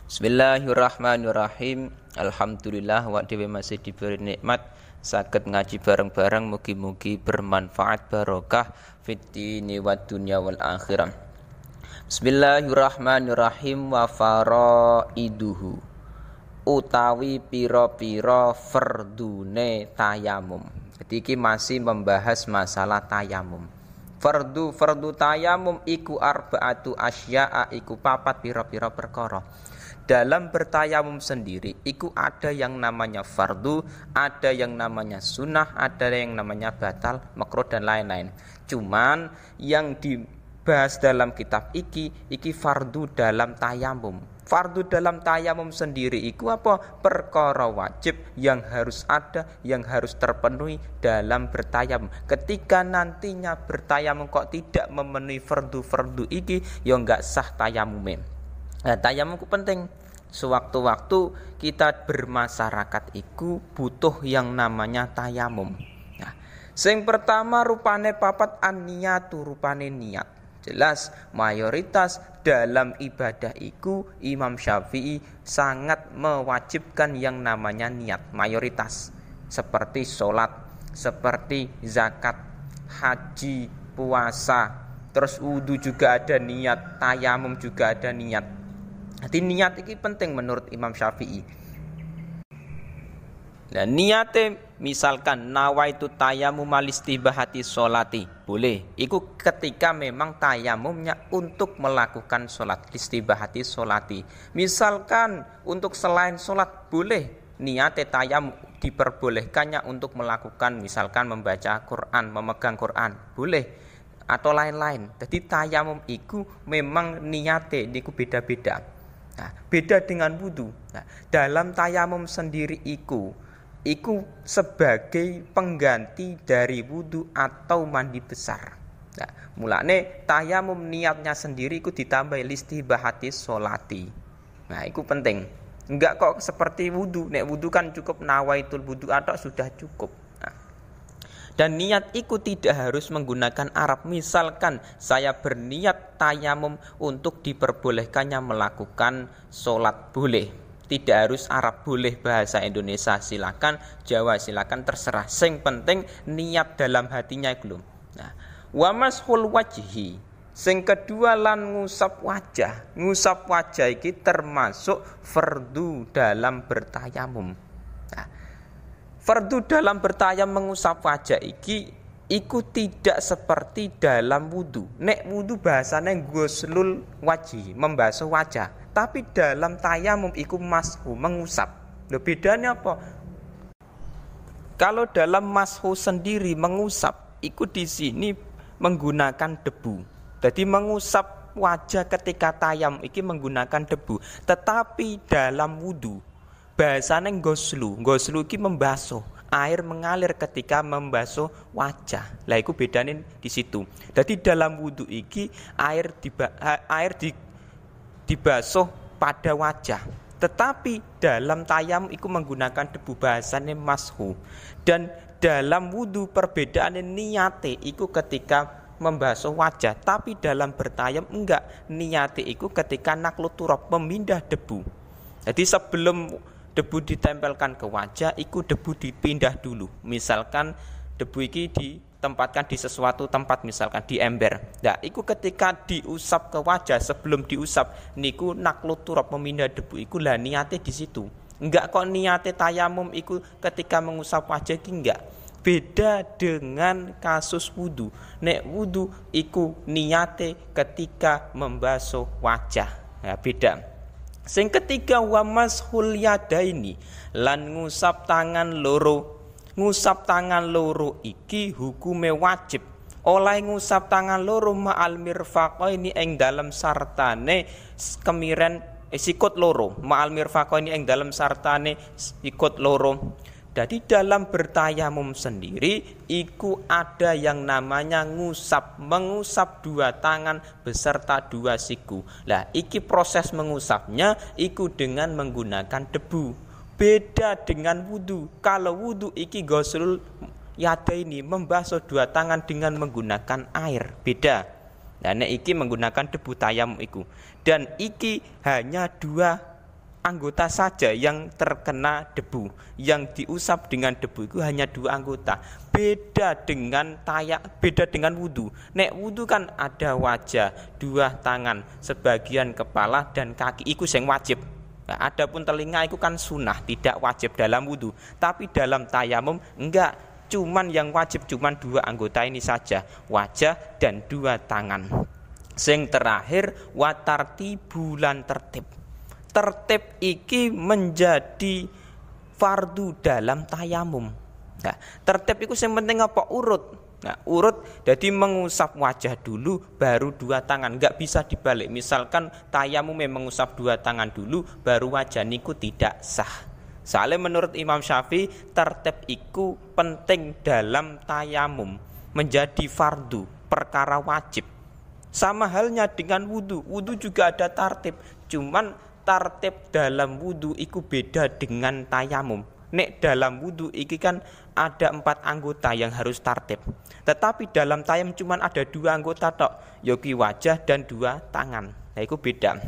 Bismillahirrahmanirrahim. Alhamdulillah wa dewe masih diberi nikmat saged ngaji bareng-bareng, mugi-mugi bermanfaat barokah fid dini wad dunya wal akhirah. Bismillahirrahmanirrahim. Wa faraiduhu utawi pira-pira fardune tayamum. Jadi iki masih membahas masalah tayamum. Fardu tayamum iku arbaatu asya'a, iku papat pira-pira perkara. Dalam bertayamum sendiri iku ada yang namanya fardu, ada yang namanya sunnah, ada yang namanya batal, makruh dan lain-lain. Cuman yang dibahas dalam kitab iki fardu dalam tayamum. Fardu dalam tayamum sendiri iku apa? Perkara wajib yang harus ada, yang harus terpenuhi dalam bertayamum. Ketika nantinya bertayamum kok tidak memenuhi fardu iki, ya enggak sah tayamumnya. Nah, tayamum itu penting. Sewaktu-waktu kita bermasyarakat itu butuh yang namanya tayamum. Nah, sing pertama rupane papat an-niyatu, rupane niat. Jelas mayoritas dalam ibadah itu Imam Syafi'i sangat mewajibkan yang namanya niat. Mayoritas seperti sholat, seperti zakat, haji, puasa, terus wudu juga ada niat, tayamum juga ada niat. Jadi niat ini penting menurut Imam Syafi'i. Dan niatnya misalkan nawaitu tayamum alistibahati sholati, boleh. Itu ketika memang tayamumnya untuk melakukan sholat, istibahati sholati. Misalkan untuk selain sholat, boleh. Niatnya tayamum diperbolehkannya untuk melakukan misalkan membaca Quran, memegang Quran, boleh. Atau lain-lain. Jadi tayamum itu memang niatnya itu beda-beda. Nah, beda dengan wudu. Nah, dalam tayamum sendiri iku sebagai pengganti dari wudu atau mandi besar. Nah, mulane tayamum niatnya sendiri iku ditambah listibahati sholati. Nah, itu penting. Enggak kok seperti wudu. Nek wudu kan cukup nawaitul wudu atau sudah cukup. Dan niat itu tidak harus menggunakan Arab. Misalkan saya berniat tayamum untuk diperbolehkannya melakukan sholat, boleh. Tidak harus Arab, boleh bahasa Indonesia silakan, Jawa silakan, terserah. Sing penting niat dalam hatinya belum. Nah, wa mashul wajhi. Sing kedua lan ngusap wajah. Ngusap wajah iki termasuk fardu dalam bertayamum. Fardu dalam bertayamum mengusap wajah iku tidak seperti dalam wudu. Nek wudu bahasanya ghuslul wajhi, membasuh wajah. Tapi dalam tayamum iku mashu, mengusap. Loh, bedanya apa? Kalau dalam mashu sendiri mengusap, iku di sini menggunakan debu. Jadi mengusap wajah ketika tayamum iki menggunakan debu. Tetapi dalam wudu bahasanya goslu iki membasuh, air mengalir ketika membasuh wajah. Lah iku bedane di situ. Jadi dalam wudu iki air dibasuh pada wajah. Tetapi dalam tayamum iku menggunakan debu, bahasane mashu. Dan dalam wudu perbedaane niate iku ketika membasuh wajah, tapi dalam bertayamum enggak. Niate iku ketika naklut turab, memindah debu. Jadi sebelum debu ditempelkan ke wajah, iku debu dipindah dulu. Misalkan debu iki ditempatkan di sesuatu tempat, misalkan di ember. Nah, iku ketika diusap ke wajah, sebelum diusap niku naklut turab, memindah debu, iku lah niate di situ. Enggak kok niate tayamum iku ketika mengusap wajah iki enggak. Beda dengan kasus wudu. Nek wudu iku niate ketika membasuh wajah. Nah, beda. Sing ketiga wa mashul yadaini, lan ngusap tangan loro. Ngusap tangan loro iki hukume wajib. Oleh ngusap tangan loro ma'al mirfaqaini ing dalam sartane kemiren sikut loro. Ma'al mirfaqaini ing dalam sartane sikut loro. Jadi dalam bertayamum sendiri iku ada yang namanya ngusap, mengusap dua tangan beserta dua siku. Lah iki proses mengusapnya iku dengan menggunakan debu. Beda dengan wudu. Kalau wudu iki ghuslul yadaini, membasuh dua tangan dengan menggunakan air. Beda. Nah nek iki menggunakan debu tayamum iku. Dan iki hanya dua anggota saja yang terkena debu, yang diusap dengan debu itu hanya 2 anggota. Beda dengan wudu. Nek wudu kan ada wajah, 2 tangan, sebagian kepala dan kaki, itu yang wajib. Nah, adapun telinga itu kan sunnah, tidak wajib dalam wudu. Tapi dalam tayamum enggak, cuman yang wajib cuman 2 anggota ini saja, wajah dan 2 tangan. Sing terakhir watartibu lan tertib. Tertib iki menjadi fardu dalam tayamum. Nah, tertib itu yang penting apa? Urut. Nah, urut jadi mengusap wajah dulu baru 2 tangan, enggak bisa dibalik. Misalkan tayamum mengusap 2 tangan dulu baru wajah, niku tidak sah. Soalnya menurut Imam Syafi'i tertib iku penting dalam tayamum, menjadi fardu, perkara wajib. Sama halnya dengan wudu. Wudu juga ada tartib, cuman tartib dalam wudu iku beda dengan tayamum. Nek dalam wudu iki kan ada 4 anggota yang harus tartib. Tetapi dalam tayamum cuman ada 2 anggota tok, yoki wajah dan 2 tangan. Nah, itu beda.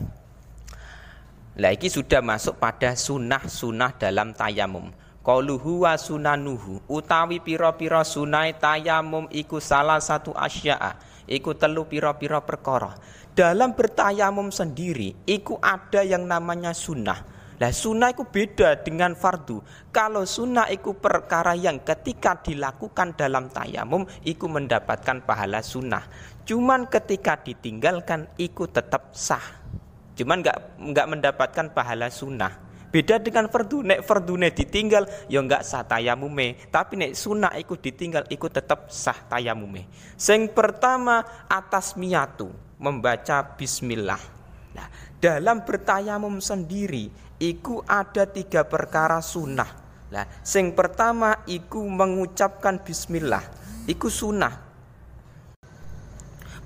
Lah iki sudah masuk pada sunah-sunah dalam tayamum. Qauluhu wa sunanuhu, utawi pira-pira sunai tayamum iku salah satu asya'a, iku 3 pira-pira perkara. Dalam bertayamum sendiri iku ada yang namanya sunnah. Lah sunnah iku beda dengan fardu. Kalau sunnah iku perkara yang ketika dilakukan dalam tayamum iku mendapatkan pahala sunnah. Cuman ketika ditinggalkan iku tetap sah. Cuman enggak mendapatkan pahala sunnah. Beda dengan fardu. Nek fardune ditinggal ya enggak sah tayamume, tapi nek sunnah iku ditinggal iku tetap sah tayamume. Sing pertama atasmiyatu, membaca bismillah. Nah, dalam bertayamum sendiri iku ada 3 perkara sunnah. Nah, sing pertama iku mengucapkan bismillah, iku sunnah.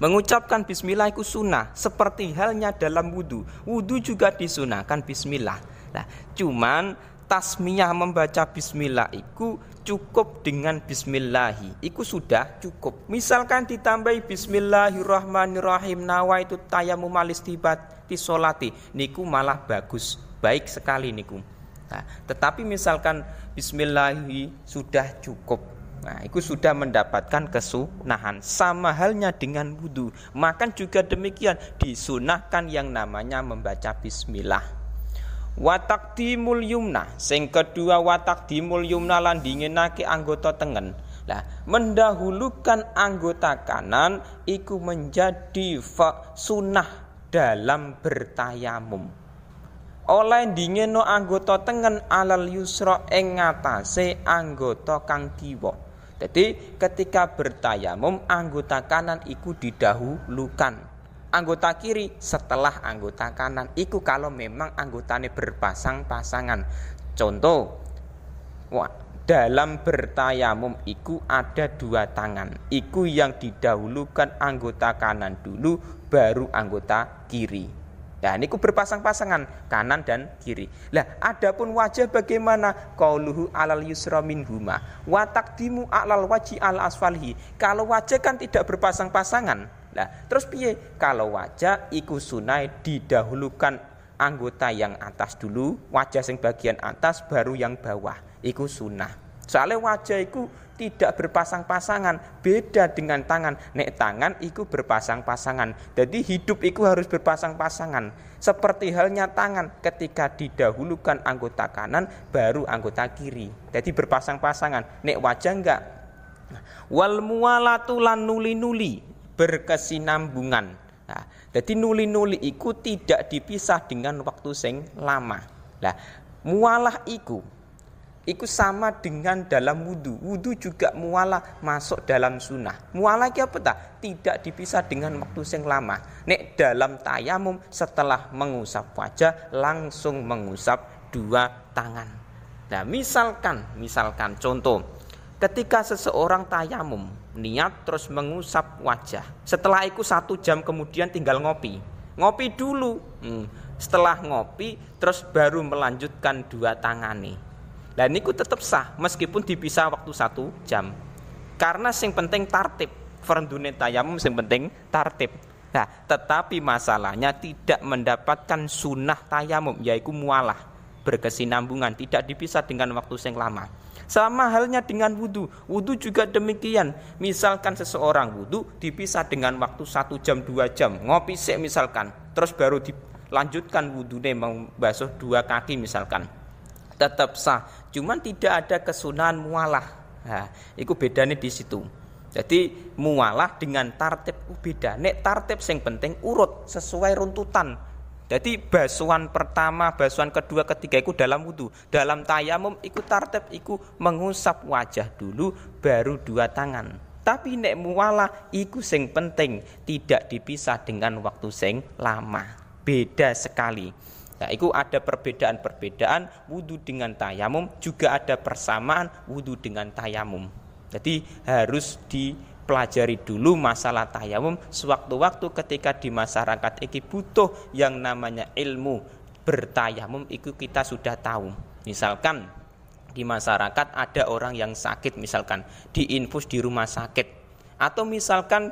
Mengucapkan bismillah iku sunnah, seperti halnya dalam wudu. Wudu juga disunahkan bismillah. Nah, cuman tasmiyah membaca bismillah iku cukup dengan bismillahi, iku sudah cukup. Misalkan ditambahi bismillahirrahmanirrahim nawaitu tayammum alistibati sholati, niku malah bagus, baik sekali niku. Nah, tetapi misalkan bismillahi sudah cukup, nah itu sudah mendapatkan kesunahan. Sama halnya dengan wudu, makan juga demikian, disunahkan yang namanya membaca bismillah. Watakdimul yumna, sing kedua watakdimul yumna lan dinginake anggota tengen. Lah, mendahulukan anggota kanan iku menjadi sunnah dalam bertayamum. Oleh dingino anggota tengen alal yusra ing ngatasé anggota kang kiwa. Jadi ketika bertayamum anggota kanan iku didahulukan, anggota kiri setelah anggota kanan. Iku kalau memang anggotanya berpasang-pasangan. Contoh, dalam bertayamum iku ada 2 tangan. Iku yang didahulukan anggota kanan dulu, baru anggota kiri. Nah, niku berpasang-pasangan kanan dan kiri. Lah, adapun wajah bagaimana? Qauluhu alal yusra minhuma wa taqdimu alal waji al asfalhi. Kalau wajah kan tidak berpasang-pasangan. Lah, terus piye? Kalau wajah iku sunai didahulukan anggota yang atas dulu, wajah sing bagian atas baru yang bawah. Iku sunnah. Soalnya wajah iku tidak berpasang-pasangan, beda dengan tangan. Nek tangan iku berpasang-pasangan. Jadi hidup iku harus berpasang-pasangan. Seperti halnya tangan, ketika didahulukan anggota kanan baru anggota kiri. Jadi berpasang-pasangan. Nek wajah enggak. Wal muwalatu lan nuli-nuli, berkesinambungan. Nah, jadi nuli-nuli iku tidak dipisah dengan waktu sing lama. Nah, mualah iku sama dengan dalam wudu. Wudu juga mualah masuk dalam sunnah. Mualah iki apa tak? Tidak dipisah dengan waktu sing lama. Nek dalam tayamum setelah mengusap wajah langsung mengusap 2 tangan. Nah, misalkan contoh, ketika seseorang tayamum niat terus mengusap wajah, setelah itu 1 jam kemudian tinggal ngopi dulu. Setelah ngopi terus baru melanjutkan 2 tangane. Dan niku tetap sah meskipun dipisah waktu 1 jam. Karena sing penting tartib, fardune tayamum sing penting tartib. Nah, tetapi masalahnya tidak mendapatkan sunnah tayamum, yaitu mualah, berkesinambungan, tidak dipisah dengan waktu yang lama. Sama halnya dengan wudhu. Wudhu juga demikian. Misalkan seseorang wudhu dipisah dengan waktu 1 jam 2 jam, ngopi sik misalkan, terus baru dilanjutkan wudhunya membasuh 2 kaki misalkan, tetap sah. Cuman tidak ada kesunahan mualah. Nah, itu bedanya di situ. Jadi mualah dengan tartib beda. Nek tartib yang penting urut sesuai runtutan. Jadi basuhan pertama, basuhan kedua, ketiga itu dalam wudhu. Dalam tayamum ikut tartib, ikut mengusap wajah dulu, baru 2 tangan. Tapi nek mualah iku sing penting, tidak dipisah dengan waktu sing lama. Beda sekali. Nah, itu ada perbedaan-perbedaan wudhu dengan tayamum, juga ada persamaan wudhu dengan tayamum. Jadi harus dipelajari dulu masalah tayamum. Sewaktu-waktu ketika di masyarakat iki butuh yang namanya ilmu bertayamum, itu kita sudah tahu. Misalkan di masyarakat ada orang yang sakit, misalkan diinfus di rumah sakit, atau misalkan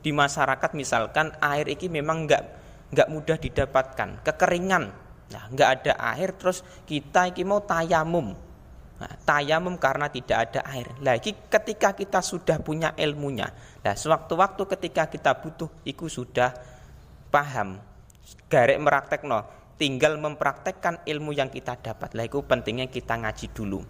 di masyarakat misalkan air iki memang enggak mudah didapatkan, kekeringan, nah enggak ada air, terus kita iki mau tayamum. Nah, tayamum karena tidak ada air. Lagi ketika kita sudah punya ilmunya, nah sewaktu-waktu ketika kita butuh, iku sudah paham, garek meraktekno, tinggal mempraktekkan ilmu yang kita dapat. Lah iku pentingnya kita ngaji dulu.